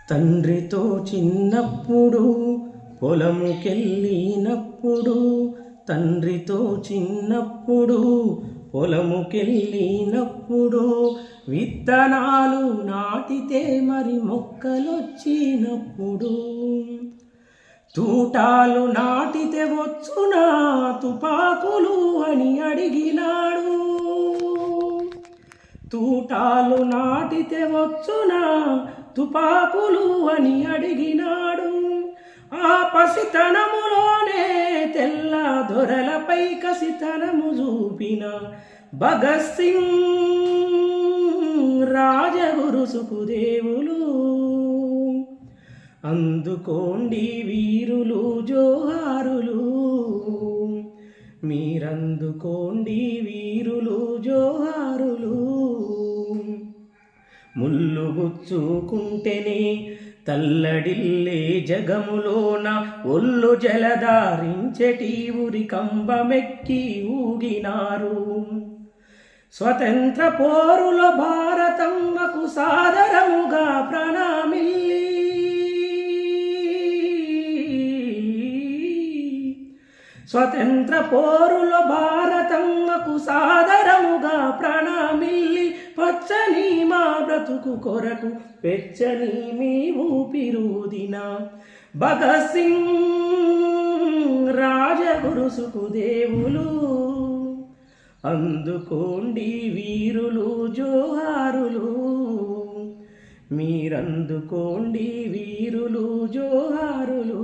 తండ్రితో చిన్నప్పుడు పొలముకెళ్ళినప్పుడు తండ్రితో చిన్నప్పుడు పొలముకెళ్ళినప్పుడు విత్తనాలు నాటితే మరి మొక్కలొచ్చినప్పుడు తూటాలు నాటితే వచ్చునా తుపాకులు అని అడిగినాడు. తూటాలు నాటితే వచ్చునా తుపాకులు అని అడిగినాడు. ఆ పసితనములోనే తెల్ల దొరలపై కసితనము చూపిన భగత్ సింగ్ రాజగురు సుఖదేవులు. అందుకోండి వీరులు జోహారులు, మీరందుకోండి వీరులు జోహారులు. ముళ్ళు గుచ్చుకుంటేనే తల్లడిల్లే జగములోన ఒళ్ళు జలధారించెటి ఉరి కంబమెక్కి ఊగినారు. స్వతంత్ర పోరుల భారతమ్మకు సాదరముగా ప్రణామిల్లి స్వతంత్ర పోరుల భారతమ్మకు సాదరముగా ప్రణామిల్లి పచ్చని మా బ్రతుకు కొరకు పెచ్చని మీ ఊపిరూదిన భగత్ సింగ్ రాజగురు సుఖదేవులు. అందుకోండి వీరులు జోహారులు, మీరందుకోండి వీరులు జోహారులు.